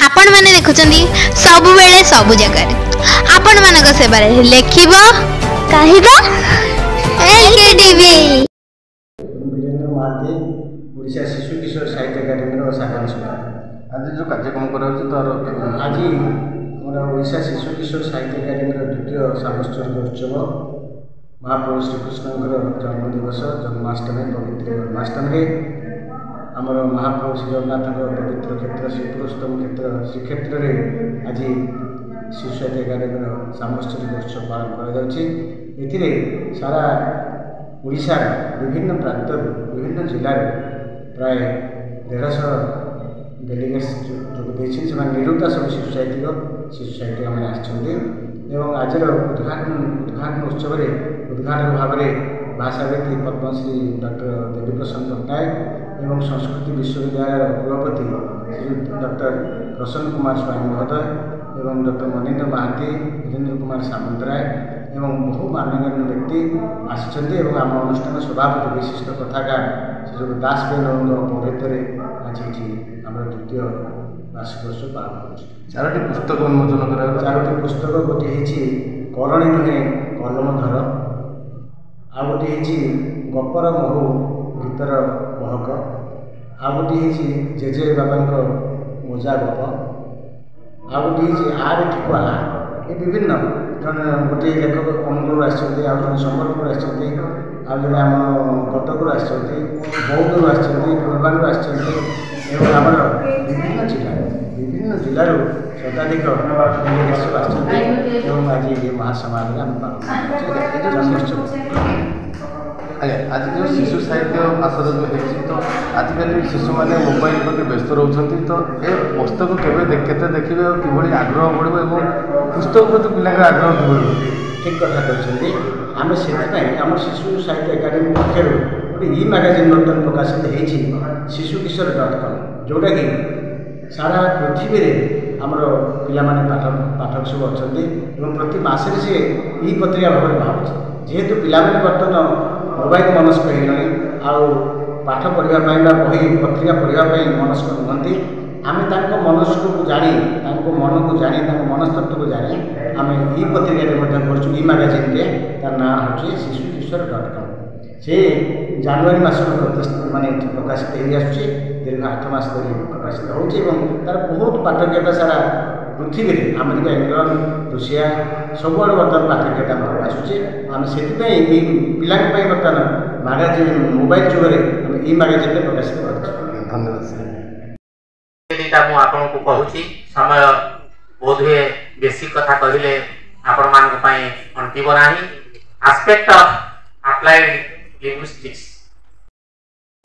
आपण माने देखुचंदी सब बेले सब जगह आपण मानक सेबारे लेखिबो कहिबो एलकेटीवी। वीरेंद्र महांती ओडिशा शिशु किशोर साहित्य एकाडेमी शाखा आज जो कार्यक्रम कर आज ओडिशा शिशु किशोर साहित्य एकाडेमी द्वितीय सांस्कृतिक उत्सव महाप्रभु श्रीकृष्ण जन्मदिवस जन्माष्टमी पवित्र जन्माष्टमी आमर महाप्रभु श्री जगन्नाथ पवित्र क्षेत्र श्री पुरुषोत्तम क्षेत्र श्रीक्षेत्र में आज शिशु साहित्य एकाडेमी सांस्कृतिक उत्सव पालन कर सारा ओडिशार विभिन्न प्रांत विभिन्न जिलार प्राय 150 डेलीगेट्स जोग निरुक्ता सब शिशु साहित्य आम आज उद्घाटन उत्सव उद्घाटक भाव में भाषाविद पद्मश्री डॉक्टर देवीप्रसाद पट्टनायक एवं संस्कृति विश्वविद्यालय कुलपति श्री डॉक्टर प्रसन्न कुमार स्वामी महोदय एवं डॉक्टर मनीन्द्र महांती वीरेंद्र कुमार सामंतराय एवं बहु मान्यगण्य व्यक्ति आसी आम अनुष्ठान सभापति विशिष्ट कथाकार श्री दास बेन पौरहित्य आज ये आम द्वितीय वार्षिक उत्सव पालन कर 4टी पुस्तक उन्मोचन कर 4टी पुस्तक गोटे करणी नुहे कलम धर आ गोटे गपर महु गीतर महक आ गोटे जेजे बाबा मजा गप आ गोटे आर ठिकुआ ये विभिन्न जन गोटे लेखक अनुगुल आसने सम्बलपुर आम कटक बौद्ध फुलबाणी आम विभिन्न जिलार शताधिक आज ये महासमारोह आम आज जो शिशु साहित्य मासर जो है तो आजिकल शिशु मैंने मोबाइल प्रति व्यस्त रोचे तो ये पुस्तक केते देखिए कि आग्रह बढ़ पुस्तक प्रति पिला आग्रह कि ठीक कथा कहते आम से आम शिशु साहित्य एकाडेमी पक्षर गोटे इ मैगजीन बर्तमान प्रकाशित होती शिशुकिशोर.com जोटा कि सारा पृथ्वी में आमर पाने पाठक सब अच्छा प्रति मसरे सी इ पत्रिका भाव में बाहर जेहेतु पाने बर्तमान मोबाइल मनस्क हो पाठ पढ़ाई बही पत्रिका पढ़ाई मनस्क नुहति आम मनस्क को जानी मन को जानी मनस्तत्व को जानी आम इ पत्रिका कर मैगजीन तार ना हूँ शिशुकिशोर.com से जनवरी मस माने प्रकाशित हो दीर्घ 8 मास धरी प्रकाशित होतार बहुत पाठकीयता सारा पृथ्वी में अमेरिका इंग्लैंड रूसिया सबुआड़ बर्तमान पाठकीयता आसूचे आम से पिला बर्तमान मैगजीन मोबाइल जुगे आम इ मैगजीन प्रकाशित कर धन्यवाद कहूँ समय बोध हुए बेसी कथा कहले आपण मान अंतिब ना आस्पेक्ट ऑफ अप्लाइड लिंग्विस्टिक्स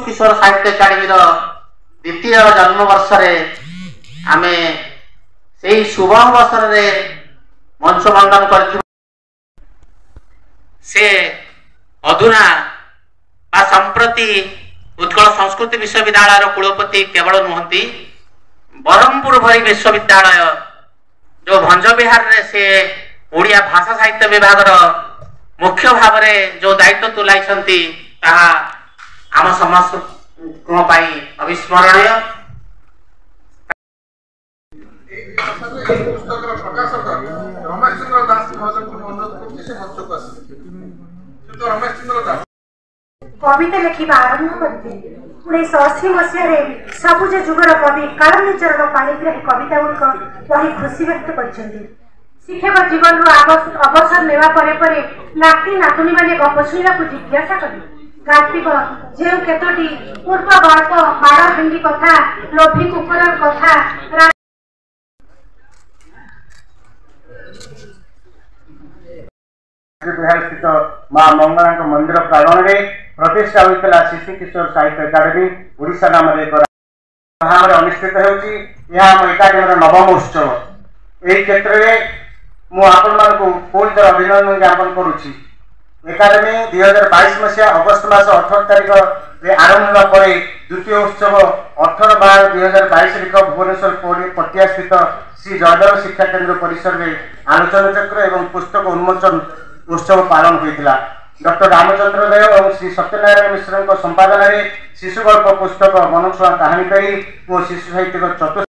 किशोर साहित्य एकाडेमी द्वितीय जन्म वर्ष आम से शुभ अवसर मंच मंडन कर अधुना संप्रति उत्कल संस्कृत विश्वविद्यालय कुलपति केवल नुहति ब्रह्मपुर भरी विश्वविद्यालय जो भंज विहार रे से ओडिया भाषा साहित्य विभाग मुख्य भाव में जो दायित्व तुलाई आम समस्त अविस्मरणीय कविता लिखा आरंभ करते 1980 मसीह सबुज जुगर कवि कालनी चरण पाणिग्राही कविता गुड़िक पढ़ी खुशी व्यक्त कर शिक्षक जीवन अवसर नेवा परे नाती नातुणी मैंने गप शुणा जिज्ञासा कले गाल्पिक जो केतोटी पूर्व गल्प माड़ हांडी कथा लोभी कुकुर कथा स्थित माँ मंगला मंदिर प्रांगण में प्रतिष्ठा होता शिशुकिशोर साहित्य एकाडेमी ओडिशा नाम अनुष्ठित होम नवम उत्सव यही क्षेत्र में मुझे अभिनंदन ज्ञापन करुच्ची एकाडेमी 2022 मसीहा अगस्त मास 18 तारिख आरंभ होगा द्वितीय उत्सव 18/12/2022 भुवनेश्वर पटिया स्थित श्री जयदेव शिक्षा केन्द्र परिसर में आलोचना चक्र एवं पुस्तक उन्मोचन उत्सव पालन होता डॉक्टर रामचंद्र देव और श्री सत्यनारायण मिश्र संपादन शिशु गल्प पुस्तक मनछुआ कहानी पेढ़ी और शिशु साहित्य चतुर्थ